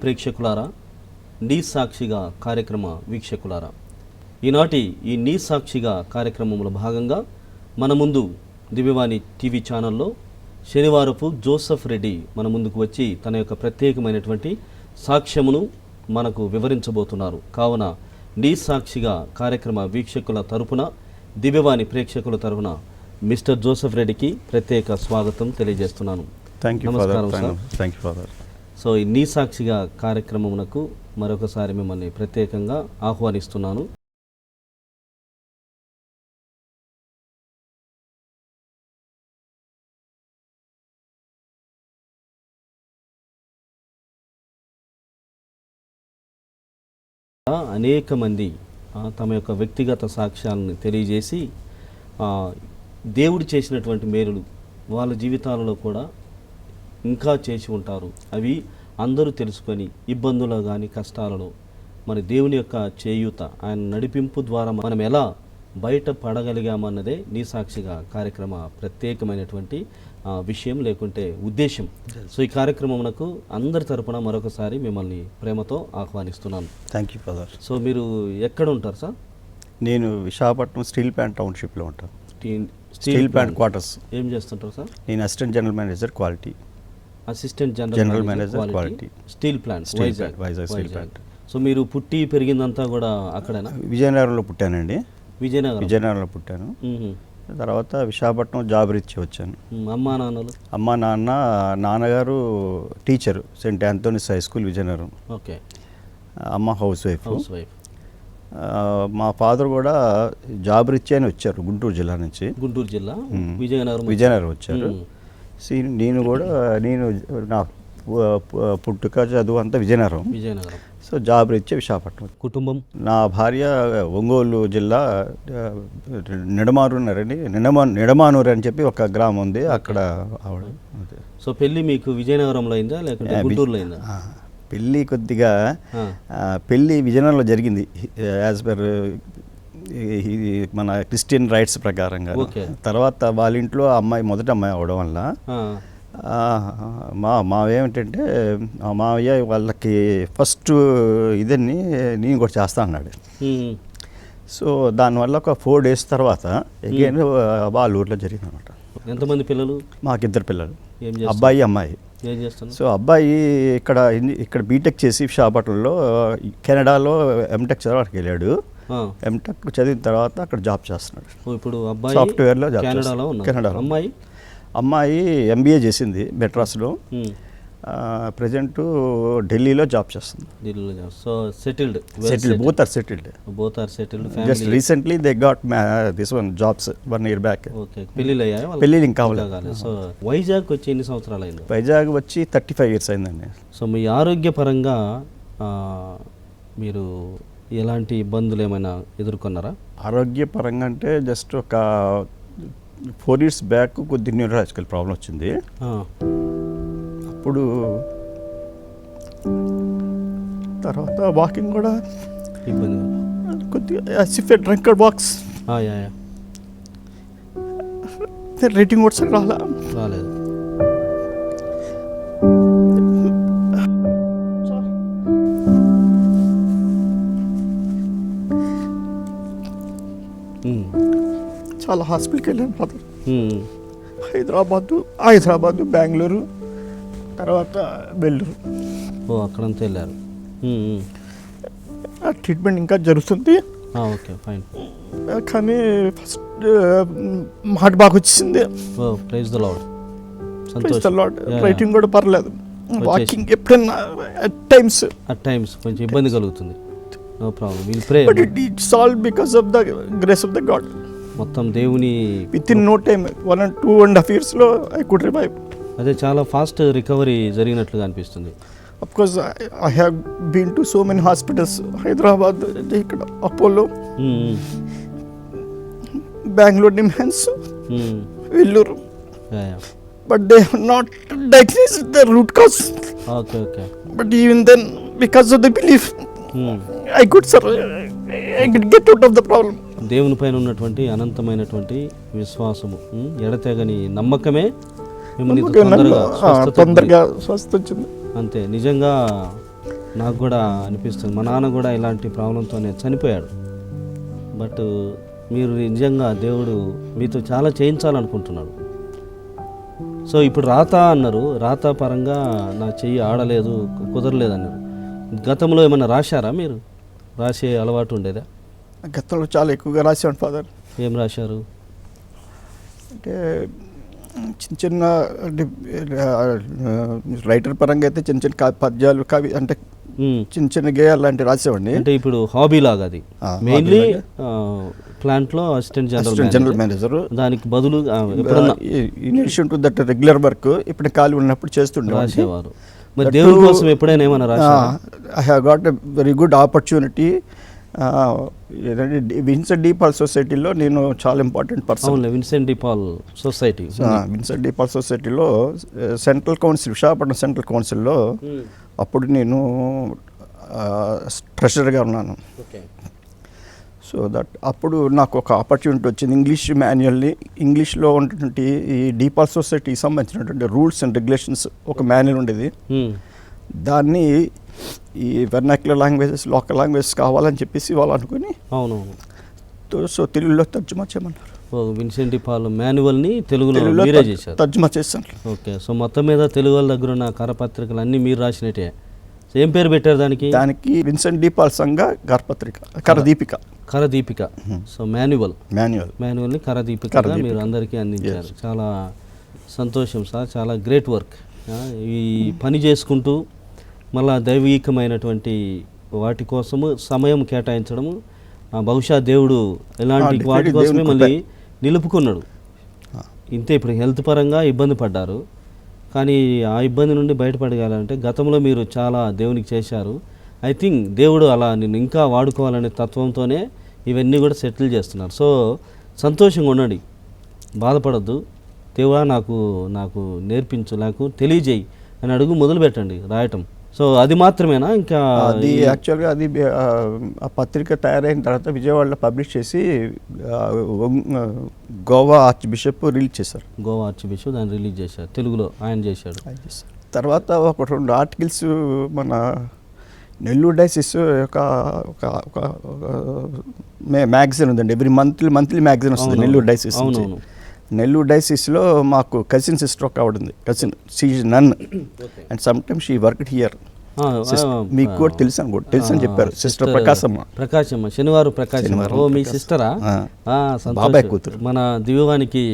ప్రేక్షకులారా, నీ సాక్షిగా కార్యక్రమ వీక్షకులారా, ఈనాటి ఈ నీ సాక్షిగా కార్యక్రమంలో భాగంగా మన ముందు దివ్యవాణి టీవీ ఛానల్లో శనివారపు జోసెఫ్ రెడ్డి మన ముందుకు వచ్చి తన యొక్క ప్రత్యేకమైనటువంటి సాక్ష్యమును మనకు వివరించబోతున్నారు. కావున నీ సాక్షిగా కార్యక్రమ వీక్షకుల తరపున, దివ్యవాణి ప్రేక్షకుల తరపున మిస్టర్ జోసెఫ్ రెడ్డికి ప్రత్యేక స్వాగతం తెలియజేస్తున్నాను. నమస్కారం సార్. సో ఈ నీ సాక్షిగా కార్యక్రమమునకు మరొకసారి మిమ్మల్ని ప్రత్యేకంగా ఆహ్వానిస్తున్నాను. అనేక మంది తమ యొక్క వ్యక్తిగత సాక్ష్యాలను తెలియజేసి దేవుడు చేసినటువంటి మేలులు వాళ్ళ జీవితాలలో కూడా ఇంకా చేసి ఉంటారు. అవి అందరూ తెలుసుకొని ఇబ్బందులు కానీ కష్టాలలో మరి దేవుని యొక్క చేయూత, ఆయన నడిపింపు ద్వారా మనం ఎలా బయట పడగలిగామన్నదే నీ సాక్షిగా కార్యక్రమ ప్రత్యేకమైనటువంటి విషయం, లేకుంటే ఉద్దేశం. సో ఈ కార్యక్రమమునకు అందరి తరపున మరొకసారి మిమ్మల్ని ప్రేమతో ఆహ్వానిస్తున్నాను. Thank you father. సో మీరు ఎక్కడ ఉంటారు సార్? నేను విశాఖపట్నం స్టీల్ ప్లాంట్ టౌన్షిప్లో ఉంటాను. Steel plant quarters. ఏం చేస్తుంటారు సార్? నేను assistant general manager quality. Assistant general manager quality, steel plant, Vizag steel plant. So మీరు పుట్టి పెరిగిందంతా కూడా అక్కడేనా? విజయనగరంలో పుట్టానండి. విజయనగరంలో పుట్టాను. తర్వాత విశాఖపట్నం జాబ్ రీత్యా వచ్చాను. అమ్మా నాన్నగారు teacher, Saint Anthony's high school Vizianagaram. Okay. అమ్మ హౌస్ వైఫ్. మా ఫాదర్ కూడా జాబ్ రీత్యానే వచ్చారు గుంటూరు జిల్లా నుంచి. గుంటూరు జిల్లా విజయనగరం వచ్చారు. నేను నా పుట్టుక చదువు అంతా విజయనగరం. సో జాబ్ రీత్యా విశాఖపట్నం. కుటుంబం? నా భార్య ఒంగోలు జిల్లా నిడమానూరు అని చెప్పి ఒక గ్రామం ఉంది, అక్కడ ఆవిడ. సో పెళ్ళి మీకు విజయనగరంలో అయిందా లేకపోతే గుంటూరులో అయిందా? పెళ్ళి కొద్దిగా పెళ్ళి విజయనగరంలో జరిగింది యాజ్ పర్ మన క్రిస్టియన్ రైట్స్ ప్రకారంగా. తర్వాత వాళ్ళ ఇంట్లో మొదటి అమ్మాయి అవడం వల్ల మావేమిటంటే మావయ్య వాళ్ళకి ఫస్ట్ ఇదన్నీ నేను కూడా చేస్తా అన్నాడు. సో దానివల్ల ఒక 4 days తర్వాత అగైన్ వాళ్ళ ఊర్లో జరిగింది అనమాట. ఎంతమంది పిల్లలు? మాకు 2 పిల్లలు, అబ్బాయి అమ్మాయి. సో అబ్బాయి ఇక్కడ బీటెక్ చేసి విశాఖపట్నంలో కెనడాలో ఎంటెక్ చదవడానికి వెళ్ళాడు. ఎంటెక్ చదివిన తర్వాత అక్కడ జాబ్ చేస్తున్నాడు. ఇప్పుడు సాఫ్ట్వేర్లో జాబ్ కెనడాలో. అమ్మాయి ఎంబీఏ చేసింది మెడ్రాస్లో. ప్రజెంట్ ఢిల్లీలో జాబ్ చేస్తుంది. So settled, both are settled. Just recently they got this one jobs 1 year back. పెళ్ళిళ్ళు ఇంకా అవ్వలేదు. సో వైజాగ్ వచ్చి ఎన్ని సంవత్సరాలు అయింది? వైజాగ్ వచ్చి 35 years అయిందండి. సో మీ ఆరోగ్యపరంగా మీరు ఎలాంటి ఇబ్బందులు ఏమైనా ఎదుర్కొన్నారా? ఆరోగ్యపరంగా అంటే జస్ట్ ఒక 4 years బ్యాక్ కొద్ది న్యూరలాజికల్ ప్రాబ్లం వచ్చింది. అప్పుడు తర్వాత వాకింగ్ కూడా ఇబ్బంది కొద్దిగా డ్రంకర్ వాక్స్. రేటింగ్ కూడా సరే రాలేదు. చాలా హాస్పిటల్కి వెళ్ళాను ఫాదర్. హైదరాబాదు, బెంగళూరు, తర్వాత వెల్లూరు. అక్కడంతా వెళ్ళారు. ట్రీట్మెంట్ ఇంకా జరుగుతుంది. Okay, fine. కానీ ఫస్ట్ మాట బాగా వచ్చింది. Praise the lord. రైటింగ్ కూడా పర్లేదు. వాకింగ్ ఎప్పుడైనా అట్ టైమ్స్ కొంచెం ఇబ్బంది కలుగుతుంది. No problem, will pray. But it solve because of the grace of the god. మొత్తం దేవుని within no time 1.5 years I could revive. అదే చాలా ఫాస్ట్ రికవరీ జరిగినట్లుగా అనిపిస్తుంది. Of course I have been to so many hospitals. Hyderabad, ఇక్కడ Apollo, Bengaluru NIMHANS, Vellore. But they have not diagnosed the root cause. Okay. But even then, because of the belief, I could get out of the problem. దేవుని పైన ఉన్నటువంటి అనంతమైనటువంటి విశ్వాసము, ఎడతెగని నమ్మకమే మిమ్మల్ని తొందరగా స్వస్థత వచ్చింది. అంతే. నిజంగా నాకు కూడా అనిపిస్తుంది. మా నాన్న కూడా ఇలాంటి ప్రాబ్లంతోనే చనిపోయాడు. బట్ మీరు నిజంగా దేవుడు మీతో చాలా చేయించాలనుకుంటున్నాడు. సో ఇప్పుడు రాత అన్నారు, రాత పరంగా నా చెయ్యి ఆడలేదు, కుదరలేదు అన్నారు. గతంలో ఏమైనా రాశారా మీరు? రాసే అలవాటు ఉండేదా? గతంలో చాలా ఎక్కువగా రాసేవాడు ఫాదర్. ఏం రాశారు? అంటే చిన్న చిన్న రైటర్ పరంగా అయితే చిన్న చిన్న పద్యాలు కవి అంటే చిన్న చిన్న గేయాలు లాంటివి రాసేవాడిని. అంటే ఇప్పుడు హాబీ లాగా అది మెయిన్లీ ప్లాంట్లో అసిస్టెంట్ జనరల్ మేనేజర్, దానికి బదులు in addition to that regular work ఇప్పుడు ఖాళీ ఉన్నప్పుడు చేస్తుండే రాసేవారు. మరి దేవుడి కోసం ఎప్పుడైనా ఏమైనా రాశారా? I have got a very good opportunity. Vincent de Paul సొసైటీలో నేను చాలా important person. Vincent de Paul society, Vincent de Paul సొసైటీలో సెంట్రల్ కౌన్సిల్, విశాఖపట్నం సెంట్రల్ కౌన్సిల్లో అప్పుడు నేను ట్రెషరర్గా ఉన్నాను. సో దట్ అప్పుడు నాకు ఒక ఆపర్చునిటీ వచ్చింది. ఇంగ్లీష్ మాన్యువల్ని, ఇంగ్లీష్లో ఉన్నటువంటి ఈ డీపాల్ సొసైటీకి సంబంధించినటువంటి రూల్స్ అండ్ రెగ్యులేషన్స్ ఒక మాన్యువల్ ఉండేది. దాన్ని ఈ వెర్నాక్యులర్ లాంగ్వేజెస్, లోకల్ లాంగ్వేజెస్ కావాలని చెప్పేసి వాళ్ళు అనుకుని సో తెలుగులో తర్జుమా చేయమన్నారు. విన్సెంట్ డి పాల్ మాన్యువల్ని తెలుగులో మీరే చేశారు, తర్జుమా చేశాను. ఓకే. సో మొత్తం మీద తెలుగు వాళ్ళ దగ్గర ఉన్న కరపత్రికలు అన్నీ మీరు రాసినట్టే. ఏం పేరు పెట్టారు దానికి? దానికి విన్సెంట్ డి పాల్ సంఘ కరపత్రిక, కరదీపిక. సో మాన్యువల్ని కరదీపికగా మీరు అందరికీ అందించారు. చాలా సంతోషం సార్, చాలా గ్రేట్ వర్క్. ఈ పని చేసుకుంటూ మళ్ళా దైవీకమైనటువంటి వాటి కోసము సమయం కేటాయించడము, బహుశా దేవుడు ఇలాంటి వాటి కోసమే మళ్ళీ నిలుపుకున్నాడు. ఇంతే, ఇప్పుడు హెల్త్ పరంగా ఇబ్బంది పడ్డారు, కానీ ఆ ఇబ్బంది నుండి బయటపడగలంటే గతంలో మీరు చాలా దేవునికి చేశారు. ఐ థింక్ దేవుడు అలా నిన్ను ఇంకా వాడుకోవాలనే తత్వంతోనే ఇవన్నీ కూడా సెటిల్ చేస్తున్నారు. సో సంతోషంగా ఉండండి, బాధపడద్దు. దేవుడా నాకు నేర్పించు, నాకు తెలియజేయి అని అడుగు, మొదలు పెట్టండి రాయటం. సో అది మాత్రమేనా? ఇంకా అది యాక్చువల్గా అది ఆ పత్రిక తయారైన తర్వాత విజయవాడలో పబ్లిష్ చేసి గోవా ఆర్చ్ బిషప్ రిలీజ్ చేశారు. గోవా ఆర్చ్ బిషప్ దాన్ని రిలీజ్ చేశారు, తెలుగులో ఆయన చేశాడు. తర్వాత ఒక 2 ఆర్టికల్స్ మన నెల్లూరు డైసిస్ ఒక మ్యాగజైన్ ఉందండి, ఎవ్రీ మంత్లీ మ్యాగజైన్ వస్తుంది నెల్లూరు డైసిస్. నెల్లూరు డైసిస్లో మాకు కజిన్ సిస్టర్ ఒక ఆవిడ ఉంది, cousin, she is nun and some time she worked here. మీకు కూడా తెలుసు అని చెప్పారు, సిస్టర్ ప్రకాశమ్మ శనివారం. ఓ మీ సిస్టరా? బాబాయ్ కూతురు. మన దివ్యవానికి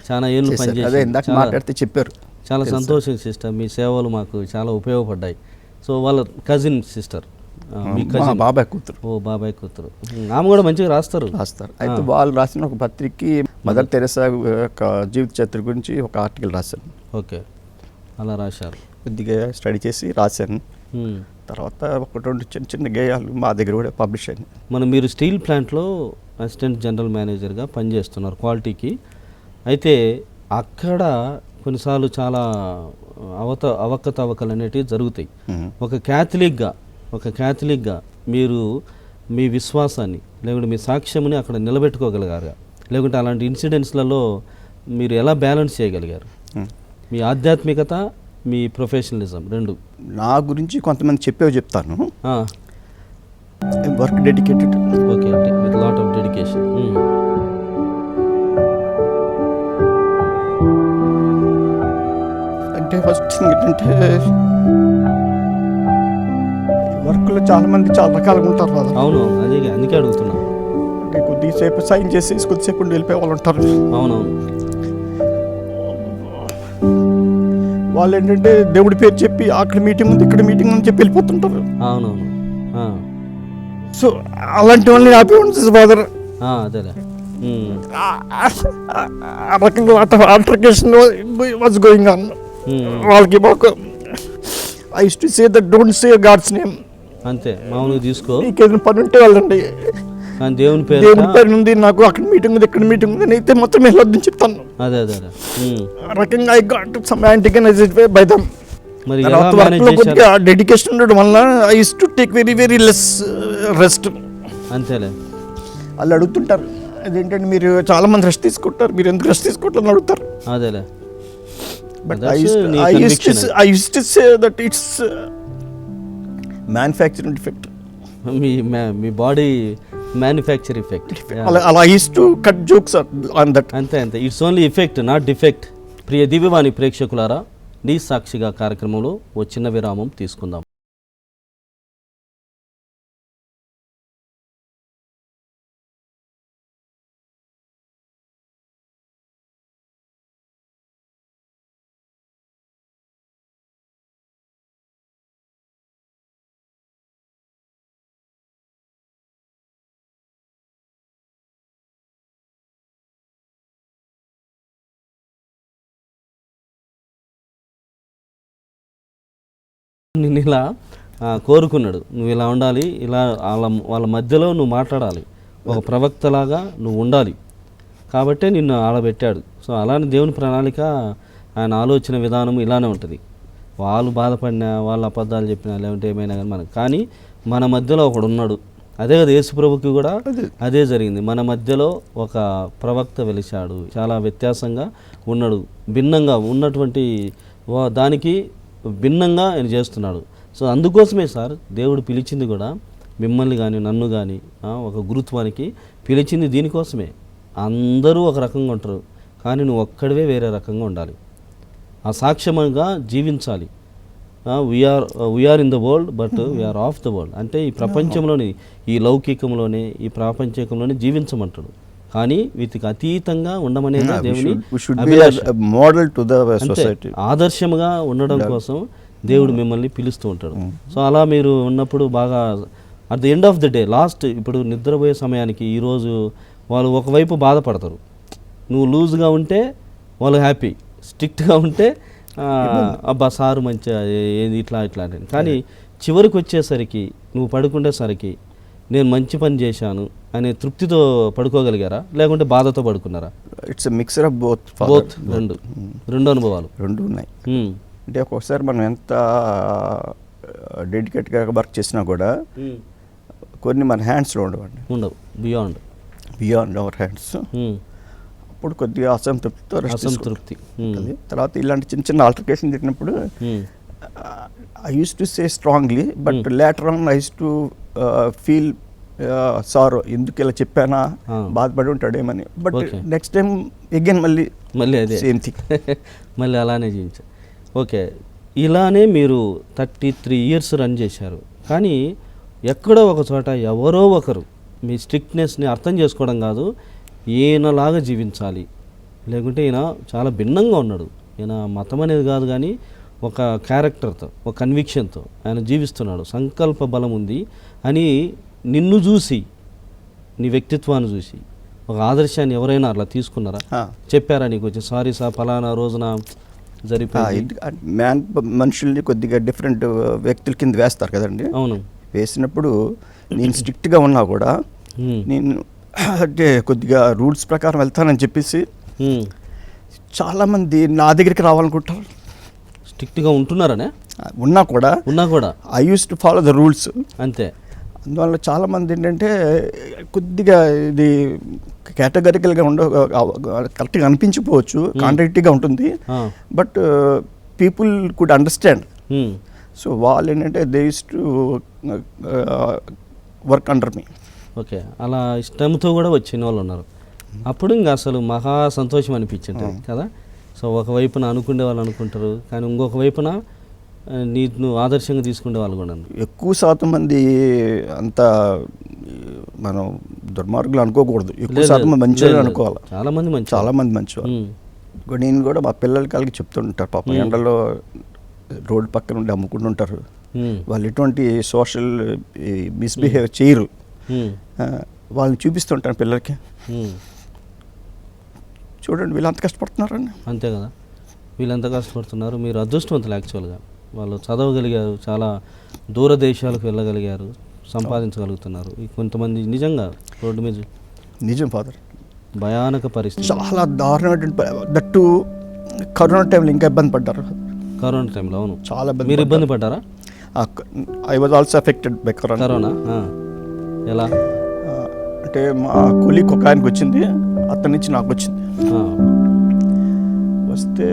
చాలా ఏళ్ళు పనిచేసి ఇందాక మాట్లాడితే చెప్పారు. చాలా సంతోషం సిస్టర్, మీ సేవలు మాకు చాలా ఉపయోగపడ్డాయి. సో వాళ్ళ కజిన్ సిస్టర్, బాబాయ్ కూతురు. ఓ బాబాయ్ కూతురు, ఆమె కూడా మంచిగా రాస్తారు. అయితే వాళ్ళు రాసిన ఒక పత్రికకి మదర్ తెరెసా యొక్క జీవిత చరిత్ర గురించి ఒక ఆర్టికల్ రాశాను. ఓకే, అలా రాశారు. కొద్దిగా స్టడీ చేసి రాశాను. తర్వాత 1-2 చిన్న చిన్న గేయాలు మా దగ్గర కూడా పబ్లిష్ అయింది. మీరు స్టీల్ ప్లాంట్లో అసిస్టెంట్ జనరల్ మేనేజర్గా పనిచేస్తున్నారు క్వాలిటీకి. అయితే అక్కడ కొన్నిసార్లు చాలా అవకతవకలు అనేటివి జరుగుతాయి. ఒక క్యాథలిక్గా మీరు మీ విశ్వాసాన్ని లేకుంటే మీ సాక్ష్యముని అక్కడ నిలబెట్టుకోగలిగారు, లేకుంటే అలాంటి ఇన్సిడెంట్స్లలో మీరు ఎలా బ్యాలెన్స్ చేయగలిగారు? మీ ఆధ్యాత్మికత, మీ ప్రొఫెషనలిజం రెండు. నా గురించి కొంతమంది చెప్తాను. Work dedicated. Okay, with lot of dedication. అంటే ఫస్ట్ థింగ్ ఏంటంటే వర్క్లో చాలామంది చాలా రకాలుగా ఉంటారు కదా. అవును, అందుకే అడుగుతున్నా. అంటే కొద్దిసేపు సైన్ చేసి కొద్దిసేపు వెళ్ళిపోయే వాళ్ళు ఉంటారు. అవునవును. వాళ్ళు ఏంటంటే దేవుడి పేరు చెప్పి అక్కడ మీటింగ్ ఉంది, ఇక్కడ మీటింగ్ అని చెప్పి వెళ్ళిపోతుంటారు. అవునవును. సో అలాంటి వాళ్ళని హ్యాపీ ఉంటుంది ఫాదర్. అదేలే, ఆ రకంగా ఆల్టర్కేషన్ వాజ్ గోయింగ్ ఆన్. వాళ్ళకి మాకు I use to say that don't say God's name. అంతే, మామూలుగా తీసుకో. నీకు ఏదైనా పని ఉంటే వెళ్ళండి, దేవుని పేరు ఉంది, నాకు అక్కడ మీటింగ్ ఉంది, ఇక్కడ మీటింగ్ ఉంది, అయితే మొత్తం వెళ్ళొద్దని చెప్తాను. అదే రకంగా I got some antagonised by them. మరి కొద్దిగా డెడికేషన్ ఉండడం వల్ల I use to take very less rest. అంతేలే. వాళ్ళు అడుగుతుంటారు, అదేంటంటే మీరు చాలా మంది రెస్ట్ తీసుకుంటారు, మీరు ఎందుకు రెస్ట్ తీసుకోవట్లని అడుగుతారు. అదేలే. But I used to say that it's manufacturing defect. మీ బాడీ మ్యానుఫ్యాక్చర్ ఎఫెక్ట్. అలా use to cut jokes on that. అంతే it's only effect, not defect. ప్రియ దివ్యవాణి ప్రేక్షకులారా, నీ సాక్షిగా కార్యక్రమంలో ఓ చిన్న విరామం తీసుకుందాం. నిన్ను ఇలా కోరుకున్నాడు, నువ్వు ఇలా ఉండాలి, ఇలా వాళ్ళ మధ్యలో నువ్వు మాట్లాడాలి, ఒక ప్రవక్తలాగా నువ్వు ఉండాలి, కాబట్టే నిన్ను ఆడబెట్టాడు. సో అలానే దేవుని ప్రణాళిక, ఆయన ఆలోచన విధానం ఇలానే ఉంటుంది. వాళ్ళు బాధపడినా, వాళ్ళు అబద్ధాలు చెప్పినా, లేదంటే ఏమైనా కానీ మన మధ్యలో ఒకడు ఉన్నాడు. అదే కదా యేసుప్రభుకి కూడా అదే జరిగింది. మన మధ్యలో ఒక ప్రవక్త వెలిశాడు, చాలా వ్యత్యాసంగా ఉన్నాడు, భిన్నంగా ఉన్నటువంటి దానికి భిన్నంగా ఆయన చేస్తున్నాడు. సో అందుకోసమే సార్ దేవుడు పిలిచింది కూడా మిమ్మల్ని కానీ నన్ను కానీ ఒక గురుత్వానికి పిలిచింది దీనికోసమే. అందరూ ఒక రకంగా ఉంటారు, కానీ నువ్వు ఒక్కడివే వేరే రకంగా ఉండాలి, ఆ సాక్ష్యంగా జీవించాలి. We are in the world but we are of the world అంటే ఈ ప్రపంచంలోని, ఈ లౌకికంలోనే, ఈ ప్రాపంచికంలోనే జీవించమంటాడు. కానీ వీటికి అతీతంగా ఉండమనేది దేవుని మోడల్ టు ద సొసైటీ, ఆదర్శంగా ఉండడం కోసం దేవుడు మిమ్మల్ని పిలుస్తూ ఉంటాడు. సో అలా మీరు ఉన్నప్పుడు బాగా at the end of the day, last ఇప్పుడు నిద్రపోయే సమయానికి ఈరోజు వాళ్ళు ఒకవైపు బాధపడతారు. నువ్వు లూజ్గా ఉంటే వాళ్ళు హ్యాపీ, స్ట్రిక్ట్గా ఉంటే అబ్బా సారు మంచిగా ఏది ఇట్లా అంటే, కానీ చివరికి వచ్చేసరికి నువ్వు పడుకునేసరికి నేను మంచి పని చేశాను అనే తృప్తితో పడుకోగలిగారా, లేకుంటే బాధతో పడుకున్నారా? It's mixer of both. రెండు అనుభవాలు రెండు ఉన్నాయి. అంటే ఒక్కొక్కసారి మనం ఎంత డెడికేట్గా వర్క్ చేసినా కూడా కొన్ని మన హ్యాండ్స్లో ఉండవు, బియాండ్ అవర్ హ్యాండ్స్. అప్పుడు కొద్దిగా అసంతృప్తి. తర్వాత ఇలాంటి చిన్న చిన్న ఆల్టర్కేషన్ జరిగినప్పుడు I use to say strongly, but later on I use to feel sorrow, ఎందుకు ఇలా చెప్పానా, బాధపడి ఉంటాడేమని. బట్ నెక్స్ట్ టైం అగైన్ మళ్ళీ అదే సేమ్ థింగ్ మళ్ళీ అలానే జీవించారు. ఓకే, ఇలానే మీరు 33 years రన్ చేశారు. కానీ ఎక్కడో ఒక చోట ఎవరో ఒకరు మీ స్ట్రిక్ట్నెస్ని అర్థం చేసుకోవడం కాదు, ఈయనలాగా జీవించాలి, లేకుంటే ఈయన చాలా భిన్నంగా ఉన్నాడు, ఈయన మతం అనేది కాదు కానీ ఒక క్యారెక్టర్తో, ఒక కన్విక్షన్తో ఆయన జీవిస్తున్నాడు, సంకల్ప బలం ఉంది అని నిన్ను చూసి, నీ వ్యక్తిత్వాన్ని చూసి ఒక ఆదర్శాన్ని ఎవరైనా అట్లా తీసుకున్నారా? చెప్పారా నీకు వచ్చి సారీ సార్ ఫలానా రోజున జరిగిపోయింది? మనుషుల్ని కొద్దిగా డిఫరెంట్ వ్యక్తుల కింద వేస్తారు కదండి. అవును, వేసినప్పుడు నేను స్ట్రిక్ట్గా ఉన్నా కూడా నేను అంటే కొద్దిగా రూల్స్ ప్రకారం వెళ్తానని చెప్పేసి చాలామంది నా దగ్గరికి రావాలనుకుంటారు. స్ట్రిక్ట్గా ఉంటున్నారనే ఉన్నా కూడా I use to follow the rules అంతే. అందువల్ల చాలామంది ఏంటంటే కొద్దిగా ఇది కేటగరికల్గా కరెక్ట్గా అనిపించిపోవచ్చు, కాంట్రాక్టీగా ఉంటుంది, but people could understand. So వాళ్ళు ఏంటంటే they use to work under me. Okay, అలా ఇష్టంతో కూడా వచ్చిన వాళ్ళు ఉన్నారు. అప్పుడు ఇంకా అసలు మహా సంతోషం అనిపించింది కదా. సో ఒకవైపున అనుకునే వాళ్ళు అనుకుంటారు, కానీ ఇంకొక వైపున నీకు ఆదర్శంగా తీసుకునే వాళ్ళు కూడా. ఎక్కువ శాతం మంది అంత మనం దుర్మార్గులు అనుకోకూడదు, ఎక్కువ శాతం మంచి అనుకోవాలి. చాలా మంది మంచివాళ్ళు. నేను కూడా మా పిల్లలకి చెప్తుంటారు, పాపం ఎండలో రోడ్డు పక్కన ఉండి అమ్ముకుంటుంటారు, వాళ్ళు ఎటువంటి సోషల్ మిస్బిహేవ్ చేయరు, వాళ్ళని చూపిస్తుంటాను పిల్లలకి, చూడండి వీళ్ళు అంత కష్టపడుతున్నారని. అంతే కదా, వీళ్ళంత కష్టపడుతున్నారు. మీరు అదృష్టవంతులు యాక్చువల్గా, వాళ్ళు చదవగలిగారు, చాలా దూర దేశాలకు వెళ్ళగలిగారు, సంపాదించగలుగుతున్నారు. కొంతమంది నిజంగా రోడ్డు మీద నిజం ఫాదర్ భయానక పరిస్థితి, చాలా దారుణమైన, దట్టు కరోనా టైంలో ఇంకా ఇబ్బంది పడ్డారు. కరోనా టైంలో అవును, చాలా మీరు ఇబ్బంది పడ్డారా? I was also affected by corona. ఎలా అంటే మా కొలీగ్ ఒక ఆయనకి వచ్చింది, అతని నుంచి నాకు వచ్చింది. వస్తే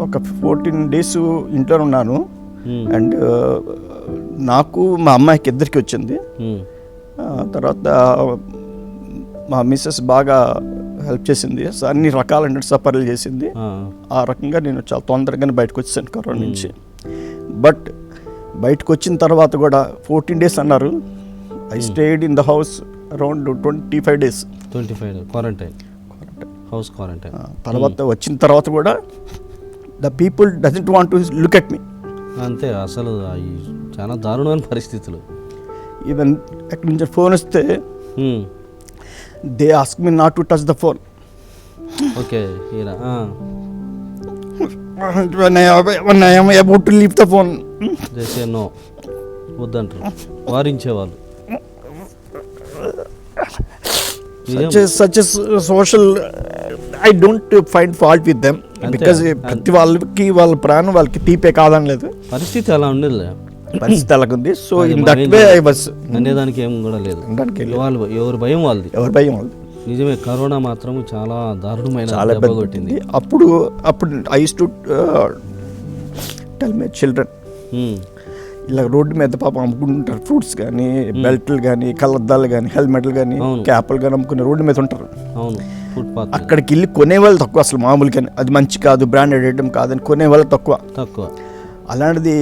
ఒక 14 days ఇంట్లో ఉన్నాను. అండ్ నాకు మా అమ్మాయికి ఇద్దరికి వచ్చింది. తర్వాత మా మిస్సెస్ బాగా హెల్ప్ చేసింది, అన్ని రకాల సపర్లు చేసింది. ఆ రకంగా నేను చాలా తొందరగానే బయటకు వచ్చాను కరోనా నుంచి. బట్ బయటకు వచ్చిన తర్వాత కూడా 14 days అన్నారు. I stayed in the house around 25 days. 25 quarantine, house quarantine. తర్వాత వచ్చిన తర్వాత కూడా the people doesn't want to look at me. అంతే, అసలు చాలా దారుణమైన పరిస్థితులు. ఈవెన్ ఎక్కడి నుంచి ఫోన్ వస్తే they ask me not to touch the phone. Okay, when I am about to leave the phone. They say no, వద్దంటారు, వారించేవాళ్ళు. such a social, I don't find fault with them because ప్రతి వాళ్ళకి వాళ్ళ ప్రాణం వాళ్ళకి తీపే కాదని లేదు, పరిస్థితి అలా ఉండేది, పరిస్థితి అలాగుంది. So in that way I was అనేదానికి ఏం కూడా లేదు. వాళ్ళు ఎవరి భయం వాళ్ళది, ఎవరి భయం వాళ్ళది. నిజమే, కరోనా మాత్రం చాలా దారుణమైన దెబ్బ కొట్టింది. అప్పుడు I use to tell my children, ఇలా రోడ్డు మీద పాపం అమ్ముకుంటుంటారు ఫ్రూట్స్ కానీ, బెల్ట్లు కానీ, కళ్ళద్దాలు కానీ, హెల్మెట్లు కానీ, క్యాప్లు కానీ అమ్ముకునే రోడ్డు మీద ఉంటారు. అవును, ఫుట్పాత్. అక్కడికి వెళ్ళి కొనేవాళ్ళు తక్కువ, అసలు మామూలుగానే అది మంచి కాదు, బ్రాండెడ్ ఐటమ్ కాదని కొనేవాళ్ళు తక్కువ. అలాంటిది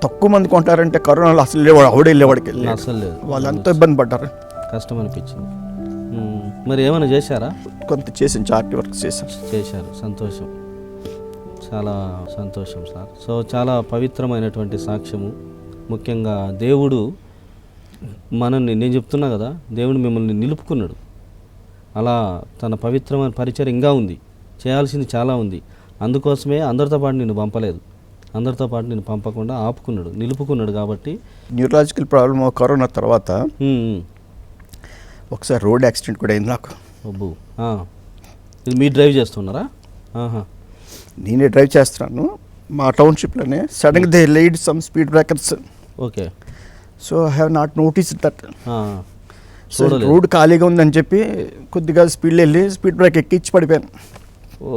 తక్కువ మంది కొంటారంటే కరోనాలో అసలు లేవాడు, ఆవిడే వెళ్ళేవాడికి వెళ్ళి అసలు లేదు, వాళ్ళు ఎంతో ఇబ్బంది పడ్డారు, కష్టం అనిపించింది. మరి ఏమైనా చేశారా? కొంత చేసాను, చార్టీ వర్క్ చేశారు, సంతోషం, చాలా సంతోషం సార్. సో చాలా పవిత్రమైనటువంటి సాక్ష్యము. ముఖ్యంగా దేవుడు మనల్ని, నేను చెప్తున్నా కదా, దేవుడు మిమ్మల్ని నిలుపుకున్నాడు. అలా తన పవిత్రమైన పరిచయం ఇంకా ఉంది, చేయాల్సింది చాలా ఉంది. అందుకోసమే అందరితో పాటు నేను పంపలేదు, అందరితో పాటు నేను పంపకుండా ఆపుకున్నాడు, నిలుపుకున్నాడు. కాబట్టి న్యూరలాజికల్ ప్రాబ్లమ్ కరోనా తర్వాత ఒకసారి రోడ్ యాక్సిడెంట్ కూడా అయింది నాకు. అబ్బు, ఇది మీరు డ్రైవ్ చేస్తున్నారా? నేనే డ్రైవ్ చేస్తున్నాను మా టౌన్షిప్లోనే. సడన్గా they laid some speed breakers. Okay. So I have not noticed that. So road ఖాళీగా ఉందని చెప్పి కొద్దిగా స్పీడ్లో వెళ్ళి స్పీడ్ బ్రేక్ ఎక్కించి పడిపోయాను. ఓ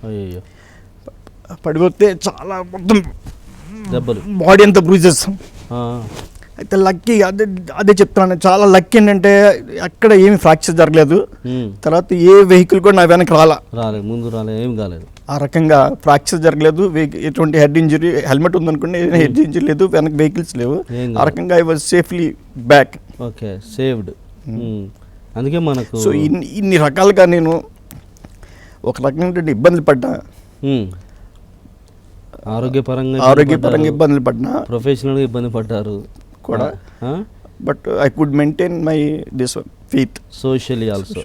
అయ్యో, పడిపోతే చాలా మొత్తం దెబ్బలు, బాడీ అంతా బ్రూజెస్. అయితే లక్కీ, అదే చెప్తాను, చాలా లక్కీ ఏంటంటే అక్కడ ఏమి ఫ్రాక్చర్ జరగలేదు. తర్వాత ఏ వెహికల్ కూడా నా వెనక్కి రాలేదు, ముందు రాలేదు, ఏం కాలేదు. ఆ రకంగా ఫ్రాక్చర్ జరగలేదు, ఎటువంటి హెడ్ ఇంజరీ, హెల్మెట్ ఉందనుకోండి, హెడ్ ఇంజరీ లేదు, వెనక వెహికల్స్ లేవు. ఆ రకంగా I was safely back. Okay, saved. అందుకే మనకు సో ఇన్ని రకాలుగా నేను ఒక రకంగా ఇబ్బందులు పడ్డా, ఆరోగ్యపరంగా ఇబ్బందులు పడ్డా, ప్రొఫెషనల్గా ఇబ్బంది పడ్డారు కూడా. But I could maintain my this faith socially also.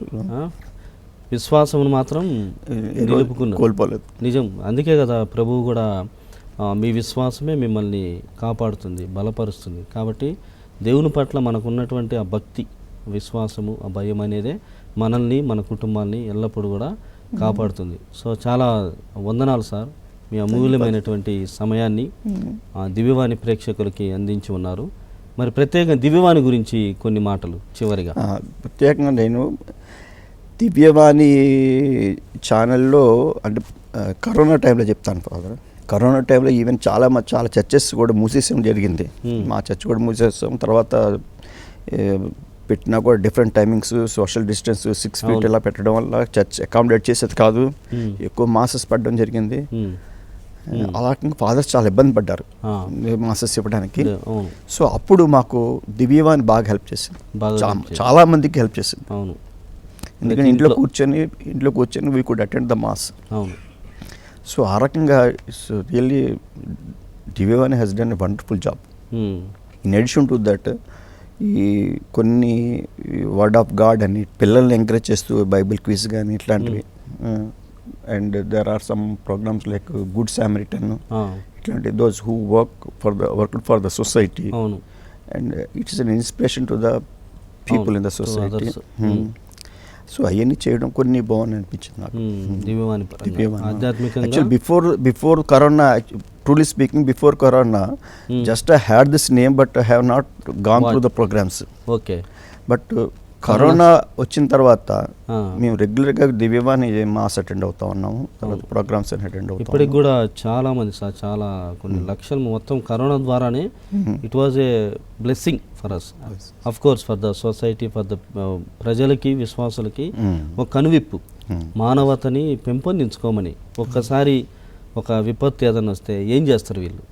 విశ్వాసమును మాత్రం నిలుపుకున్నారు, కోల్పోలేదు. నిజం. అందుకే కదా ప్రభువు కూడా మీ విశ్వాసమే మిమ్మల్ని కాపాడుతుంది, బలపరుస్తుంది. కాబట్టి దేవుని పట్ల మనకు ఉన్నటువంటి ఆ భక్తి, విశ్వాసము, ఆ భయం అనేదే మనల్ని, మన కుటుంబాన్ని ఎల్లప్పుడూ కూడా కాపాడుతుంది. సో చాలా వందనాలు సార్, మీ అమూల్యమైనటువంటి సమయాన్ని దివ్యవాణి ప్రేక్షకులకి అందించి ఉన్నారు. మరి ప్రత్యేకంగా దివ్యవాణి గురించి కొన్ని మాటలు చివరిగా. ప్రత్యేకంగా నేను దివ్యవాణి ఛానల్లో అంటే కరోనా టైంలో చెప్తాను ఫాదర్. కరోనా టైంలో ఈవెన్ చాలా చర్చెస్ కూడా మూసేసాం జరిగింది. మా చర్చ్ కూడా మూసేస్తాం. తర్వాత పెట్టినా కూడా different timings, social distance 6 feet ఇలా పెట్టడం వల్ల చర్చ్ అకామిడేట్ చేసేది కాదు, ఎక్కువ మాసెస్ పడడం జరిగింది. అలా ఫాదర్స్ చాలా ఇబ్బంది పడ్డారు మాసెస్ ఇవ్వడానికి. సో అప్పుడు మాకు దివ్యవాణి బాగా హెల్ప్ చేసింది, చాలా మందికి హెల్ప్ చేసింది. ఎందుకంటే ఇంట్లో కూర్చొని we could attend the mass. So ఆ రకంగా really Divyavani has done a wonderful job. In addition to that ఈ కొన్ని వర్డ్ ఆఫ్ గాడ్ అని పిల్లల్ని ఎంకరేజ్ చేస్తూ బైబిల్ క్విజ్ కానీ ఇట్లాంటివి, and there are some programmes like good Samaritan, ఇట్లాంటి those who work for the society, and it's an inspiration to the people in the society. So అవన్నీ చేయడం కొన్ని బాగుంది అనిపించింది నాకు. Actually before corona, truly speaking, before corona just I had this name but I have not gone through the programmes. Okay. But corona వచ్చిన తర్వాత మేము రెగ్యులర్గా దివ్యవాణి మాస్ అటెండ్ అవుతా ఉన్నాము, తర్వాత ప్రోగ్రామ్స్ అటెండ్ అవుతాం. ఇప్పటికి కూడా చాలా మంది సార్, చాలా కొన్ని లక్షలు మొత్తం కరోనా ద్వారానే it was a blessing for us, of course for the society, for the ప్రజలకి విశ్వాసులకి ఒక కనువిప్పు, మానవతని పెంపొందించుకోమని. ఒక్కసారి ఒక విపత్తు ఏదైనా వస్తే ఏం చేస్తారు వీళ్ళు,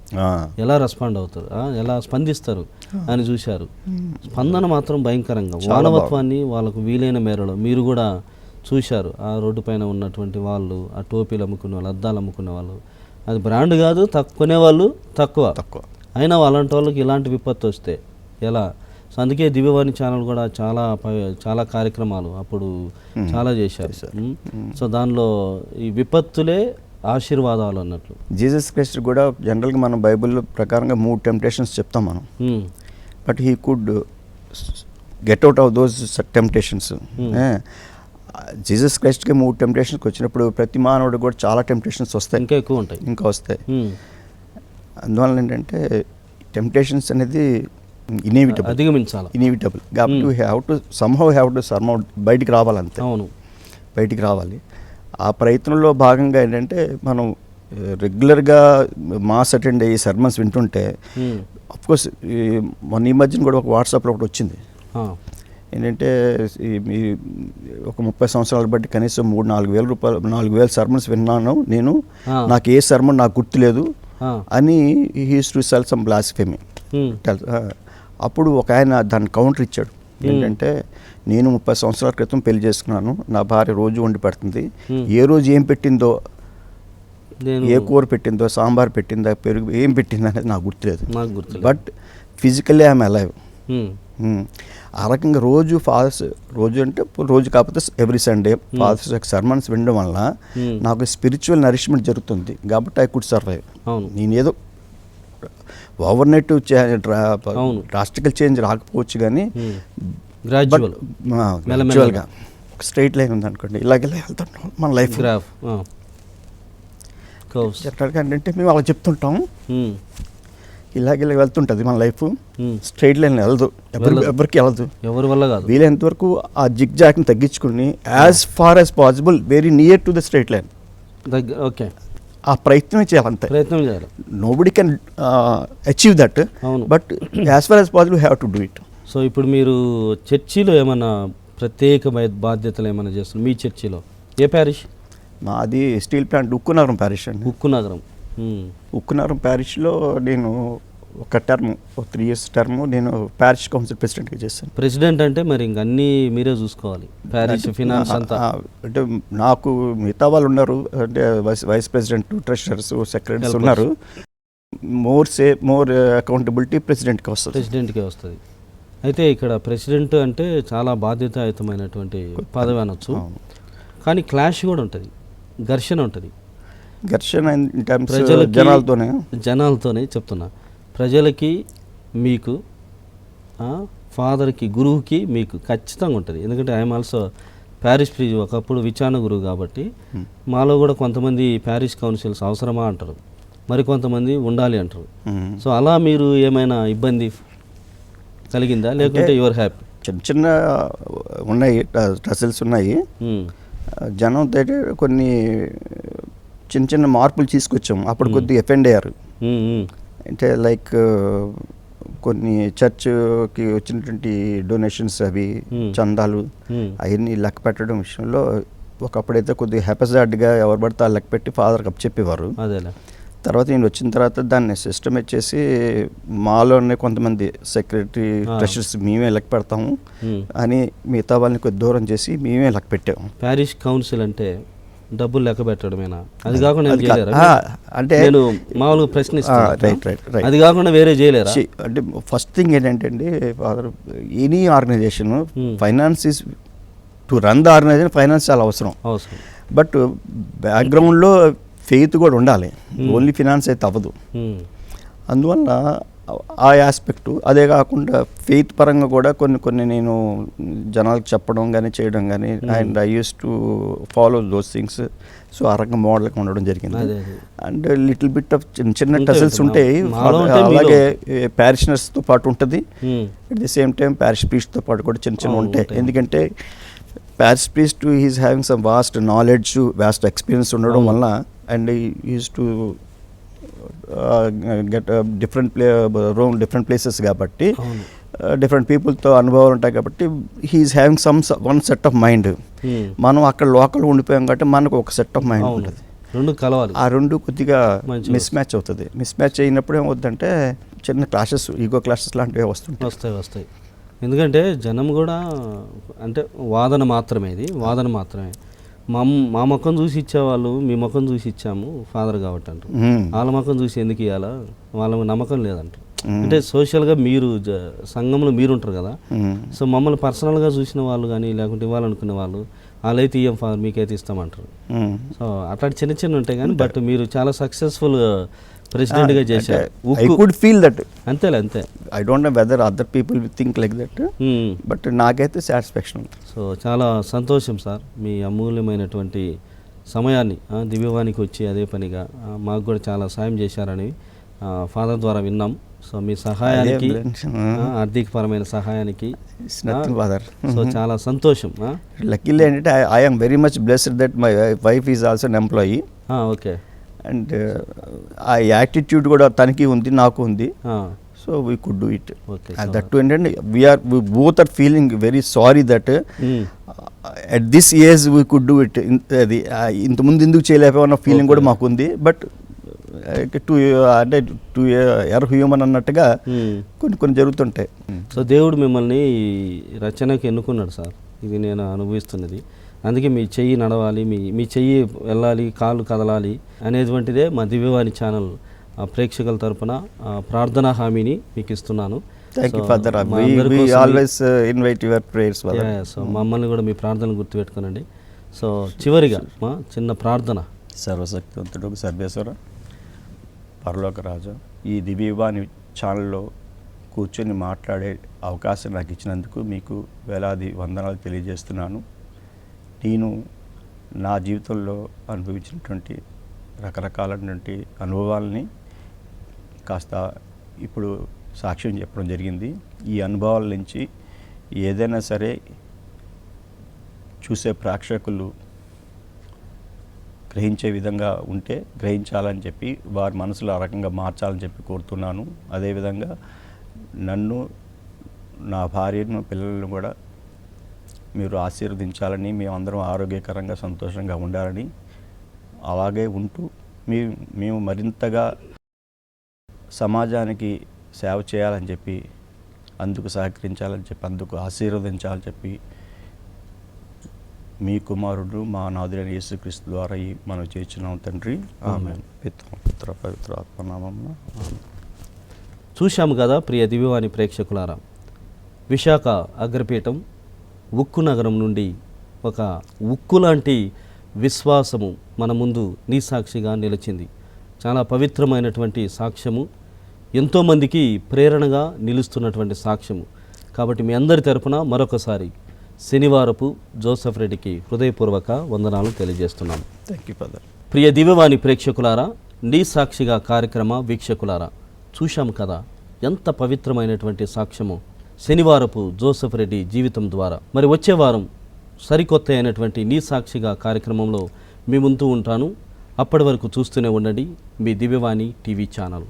ఎలా రెస్పాండ్ అవుతారు, ఎలా స్పందిస్తారు అని చూశారు. స్పందన మాత్రం భయంకరంగా, మానవత్వాన్ని వాళ్ళకు వీలైన మేరలో మీరు కూడా చూశారు. ఆ రోడ్డు పైన ఉన్నటువంటి వాళ్ళు, ఆ టోపీలు అమ్ముకునే వాళ్ళు, అద్దాలు అమ్ముకునే వాళ్ళు, అది బ్రాండ్ కాదు, కొనేవాళ్ళు తక్కువ. అయినా అలాంటి వాళ్ళకి ఇలాంటి విపత్తు వస్తే ఎలా? సో అందుకే దివ్యవాణి ఛానల్ కూడా చాలా కార్యక్రమాలు అప్పుడు చాలా చేశారు. సో దానిలో ఈ విపత్తులే ఆశీర్వాదాలు అన్నట్లు. జీసస్ క్రైస్ట్ కూడా జనరల్గా మనం బైబిల్ ప్రకారంగా 3 టెంప్టేషన్స్ చెప్తాం మనం, but he could get out of those temptations. Jesus క్రైస్ట్కి 3 టెంప్టేషన్స్కి వచ్చినప్పుడు ప్రతి మానవుడు కూడా చాలా టెంప్టేషన్స్ వస్తాయి, ఇంకా ఎక్కువ ఉంటాయి, ఇంకా వస్తాయి. అందువల్ల ఏంటంటే టెంప్టేషన్స్ అనేది ఇన్ఎవిటబుల్ కాబట్టి హ్యావ్ టు సమ్హౌ బయటికి రావాలంతే. అవును, బయటికి రావాలి. ఆ ప్రయత్నంలో భాగంగా ఏంటంటే మనం రెగ్యులర్గా మాస్ అటెండ్ అయ్యి సర్మన్స్ వింటుంటే, అఫ్కోర్స్ మొన్న ఈ మధ్యన కూడా ఒక వాట్సాప్లో ఒకటి వచ్చింది ఏంటంటే, ఒక 30 సంవత్సరాలు బట్టి కనీసం 4,000 సర్మన్స్ విన్నాను నేను, నాకు ఏ సర్మన్ నాకు గుర్తులేదు అని he's to cell some blasphemy. అప్పుడు ఒక ఆయన దాన్ని కౌంటర్ ఇచ్చాడు ఏంటంటే, నేను 30 సంవత్సరాల క్రితం పెళ్లి చేసుకున్నాను, నా భార్య రోజు వండి పెడుతుంది, ఏ రోజు ఏం పెట్టిందో, ఏ కూర పెట్టిందో, సాంబార్ పెట్టిందా, పెరుగు ఏం పెట్టిందో అనేది నాకు గుర్తులేదు, బట్ ఫిజికల్లీ ఐఎమ్ అలైవ్. ఆ రకంగా రోజు అంటే రోజు కాకపోతే ఎవ్రీ సండే ఫాదర్స్ యొక్క సర్మన్స్ వినడం వల్ల నాకు స్పిరిచువల్ నరిష్మెంట్ జరుగుతుంది, కాబట్టి ఐ కుడ్ సర్వైవ్. నేనేదో ఓవర్ నైట్ డ్రాస్టికల్ చేంజ్ రాకపోవచ్చు కానీ గ్రాడ్యువల్గా స్ట్రైట్ లైన్ ఉంది అనుకోండి, ఇలాగే వెళ్తుంటాం మన లైఫ్. అంటే మేము అలా చెప్తుంటాం, ఇలాగే వెళ్తుంటుంది మన లైఫ్, స్ట్రైట్ లైన్ వెళ్ళదు, ఎవరికి వెళ్ళదు, ఎవరి వల్ల కాదు. వీలైనంత వరకు ఆ జిగ్ జాక్ని తగ్గించుకుని as far as possible very near to the straight line okay ఆ ప్రయత్నం చేయాలంతే. ప్రయత్నం చేయాలి. Nobody can achieve that, but as far as possible have to do it. So ఇప్పుడు మీరు చర్చిలో ఏమైనా ప్రత్యేకమైన బాధ్యతలు ఏమైనా చేస్తున్నారు? మీ చర్చిలో ఏ ప్యారిష్? మాది స్టీల్ ప్లాంట్ ఉక్కునగరం ప్యారిష్ అండి. ఉక్కునగరం ప్యారిష్లో నేను ఒక 3 years టర్మ్ నేను ప్యారిష్ కౌన్సిల్ ప్రెసిడెంట్గా చేశాను. ప్రెసిడెంట్ అంటే మరి ఇంక అన్నీ మీరే చూసుకోవాలి, ప్యారిష్ ఫినాన్స్ అంతా. అంటే నాకు మిగతా వాళ్ళు ఉన్నారు, అంటే వైస్ ప్రెసిడెంట్, ట్రెషరర్స్, సెక్రటరీస్ ఉన్నారు. మోర్ అకౌంటబిలిటీ ప్రెసిడెంట్కి వస్తుంది. అయితే ఇక్కడ ప్రెసిడెంట్ అంటే చాలా బాధ్యతాయుతమైనటువంటి పదవి అనొచ్చు, కానీ క్లాష్ కూడా ఉంటుంది, ఘర్షణ ఉంటుంది. జనాలతోనే చెప్తున్నా, ప్రజలకి మీకు, ఫాదర్కి, గురువుకి మీకు ఖచ్చితంగా ఉంటుంది. ఎందుకంటే ఐఎమ్ ఆల్సో ప్యారిష్ ప్రీజ్, ఒకప్పుడు విచారణ గురువు కాబట్టి మాలో కూడా కొంతమంది ప్యారిష్ కౌన్సిల్స్ అవసరమా అంటారు, మరికొంతమంది ఉండాలి అంటారు. సో అలా మీరు ఏమైనా ఇబ్బంది కలిగిందా, లేకుంటే యువర్ హ్యాపీ? చిన్న ఉన్నాయి, టసల్స్ ఉన్నాయి. జనం అయితే కొన్ని చిన్న మార్పులు తీసుకొచ్చాము, అప్పుడు కొద్దిగా ఎఫెండ్ అయ్యారు. అంటే లైక్ కొన్ని చర్చ్కి వచ్చినటువంటి డొనేషన్స్, అవి చందాలు, అవన్నీ లెక్క పెట్టడం విషయంలో ఒకప్పుడైతే కొద్దిగా హ్యాపీజాడ్గా ఎవరు పడితే ఆ లెక్క పెట్టి ఫాదర్కి అప్ చెప్పేవారు. తర్వాత నేను వచ్చిన తర్వాత దాన్ని సిస్టమ్ ఇచ్చేసి మాలోనే కొంతమంది సెక్రటరీ, ట్రెషర్స్ మేమే లెక్క పెడతాము అని మిగతా వాళ్ళని కొద్ది దూరం చేసి మేమే లెక్క పెట్టాము. ప్యారిష్ కౌన్సిల్ అంటే డబ్బులు లెక్క పెట్టడమేనా? అది కాకుండా అంటే నేను మామూలుగా ప్రశ్నిస్తాను, అది కాకుండా వేరే చేయలేరా? అంటే ఫస్ట్ థింగ్ ఏంటంటే అండి, father any organisation finance is to run the organisation, finance చాలా అవసరం. బట్ బ్యాక్గ్రౌండ్లో ఫెయిత్ కూడా ఉండాలి, ఓన్లీ ఫినాన్స్ అయితే అవ్వదు. అందువల్ల ఆ ఆస్పెక్టు. అదే కాకుండా ఫెయిత్ పరంగా కూడా కొన్ని నేను జనాలకు చెప్పడం కానీ చేయడం కానీ, and I use to follow those things. So ఆ రకంగా మోడల్గా ఉండడం జరిగింది. అండ్ లిటిల్ బిట్ ఆఫ్ చిన్న టజల్స్ ఉంటాయి. అలాగే ప్యారిషనర్స్తో పాటు ఉంటుంది. At the same time parish ప్రీస్ట్తో పాటు కూడా చిన్న ఉంటాయి. ఎందుకంటే parish priest is having some vast knowledge, vast experience ఉండడం వల్ల, and use to get different places కాబట్టి, డిఫరెంట్ పీపుల్తో అనుభవాలు ఉంటాయి కాబట్టి, he is having one set of mind. మనం అక్కడ లోకల్ ఉండిపోయాం కాబట్టి మనకు ఒక సెట్ ఆఫ్ మైండ్ ఉంటుంది. రెండు కలవాలి. ఆ రెండు కొద్దిగా మిస్ మ్యాచ్ అవుతుంది. మిస్ మ్యాచ్ అయినప్పుడు ఏమవుతుందంటే చిన్న క్లాషెస్, ఈగో క్లాషెస్ లాంటివి వస్తాయి. ఎందుకంటే జనం కూడా అంటే వాదన మాత్రమే, ఇది వాదన మాత్రమే. మా ముఖం చూసి ఇచ్చేవాళ్ళు మీ ముఖం చూసి ఇచ్చాము ఫాదర్ కాబట్టి అంటారు. వాళ్ళ ముఖం చూసి ఎందుకు ఇవ్వాలా, వాళ్ళ నమ్మకం లేదంటారు. అంటే సోషల్గా మీరు సంఘంలో మీరు ఉంటారు కదా, సో మమ్మల్ని పర్సనల్గా చూసిన వాళ్ళు కానీ లేకుంటే ఇవ్వాలనుకునే వాళ్ళు వాళ్ళైతే ఇయ్యం ఫాదర్ మీకైతే ఇస్తామంటారు. సో అట్లాంటి చిన్న ఉంటాయి కానీ, బట్ మీరు చాలా సక్సెస్ఫుల్ ప్రెసిడెంట్గా చేశారు. I could feel that. అంతే. I don't know whether other people think like that, but నాకైతే సాటిస్ఫాక్షన్. సో చాలా సంతోషం సార్, మీ అమూల్యమైనటువంటి సమయాన్ని దివ్యవానికి వచ్చి అదే పనిగా మాకు కూడా చాలా సాయం చేశారని ఫాదర్ ద్వారా విన్నాం. సో మీ సహాయానికి, ఆర్థికపరమైన సహాయానికి సో చాలా సంతోషం. లక్కీలీ ఏంటంటే I am very much blessed that my wife is also an employee. Okay. And ఆ యాటిట్యూడ్ కూడా తనకి ఉంది, నాకు ఉంది. So we could do it. That to ఏంటంటే we both are feeling very sorry that at this age we could do it. అది ఇంతకుముందు ఎందుకు చేయలేకపోయిన ఫీలింగ్ కూడా మాకు ఉంది. బట్ టు ఎర్ హ్యూమన్ అన్నట్టుగా కొన్ని జరుగుతుంటాయి. సో దేవుడు మిమ్మల్ని రచనకి ఎన్నుకున్నాడు సార్, ఇది నేను అనుభవిస్తున్నది. అందుకే మీ చెయ్యి నడవాలి, మీ చెయ్యి వెళ్ళాలి, కాళ్ళు కదలాలి అనేటువంటిదే మా దివ్యవాణి ఛానల్ ప్రేక్షకుల తరపున ప్రార్థనా హామీని మీకు ఇస్తున్నాను. సో మమ్మల్ని కూడా మీ ప్రార్థనలు గుర్తుపెట్టుకోనండి. సో చివరిగా మా చిన్న ప్రార్థన. సర్వశక్తివంతుడు సర్వేశ్వర పరలోక రాజా, ఈ దివ్యవాణి ఛానల్లో కూర్చొని మాట్లాడే అవకాశం నాకు ఇచ్చినందుకు మీకు వేలాది వందనాలు తెలియజేస్తున్నాను. నేను నా జీవితంలో అనుభవించినటువంటి రకరకాలైనటువంటి అనుభవాలని కాస్త ఇప్పుడు సాక్ష్యం చెప్పడం జరిగింది. ఈ అనుభవాల నుంచి ఏదైనా సరే చూసే ప్రేక్షకులు గ్రహించే విధంగా ఉంటే గ్రహించాలని చెప్పి వారి మనసులో ఆ రకంగా మార్చాలని చెప్పి కోరుతున్నాను. అదేవిధంగా నన్ను, నా భార్యను, పిల్లలను కూడా మీరు ఆశీర్వదించాలని, మేమందరం ఆరోగ్యకరంగా సంతోషంగా ఉండాలని, అలాగే ఉంటూ మేము మరింతగా సమాజానికి సేవ చేయాలని చెప్పి, అందుకు సహకరించాలని చెప్పి, అందుకు ఆశీర్వదించాలని చెప్పి మీ కుమారుడు మా నాథుడైన యేసుక్రీస్తు ద్వారా మనం చేస్తున్నాం తండ్రి. ఆమేన్. పుత్ర పవిత్ర ఆత్మనామమున. చూశాము కదా ప్రియ దివ్యవాణి ప్రేక్షకులారా, విశాఖ అగ్రపీఠం ఉక్కు నగరం నుండి ఒక ఉక్కు లాంటి విశ్వాసము మన ముందు నీ సాక్షిగా నిలిచింది. చాలా పవిత్రమైనటువంటి సాక్ష్యము, ఎంతోమందికి ప్రేరణగా నిలుస్తున్నటువంటి సాక్ష్యము. కాబట్టి మీ అందరి తరపున మరొకసారి శనివారపు జోసెఫ్ రెడ్డికి హృదయపూర్వక వందనాలు తెలియజేస్తున్నాము. Thank you father. ప్రియ దివ్యవాణి ప్రేక్షకులారా, నీ సాక్షిగా కార్యక్రమ వీక్షకులారా, చూశాము కదా ఎంత పవిత్రమైనటువంటి సాక్ష్యము శనివారపు జోసెఫ్ రెడ్డి జీవితం ద్వారా. మరి వచ్చే వారం సరికొత్త అయినటువంటి నీ సాక్షిగా కార్యక్రమంలో మీ ముందు ఉంటాను. అప్పటి వరకు చూస్తూనే ఉండండి మీ దివ్యవాణి టీవీ ఛానల్.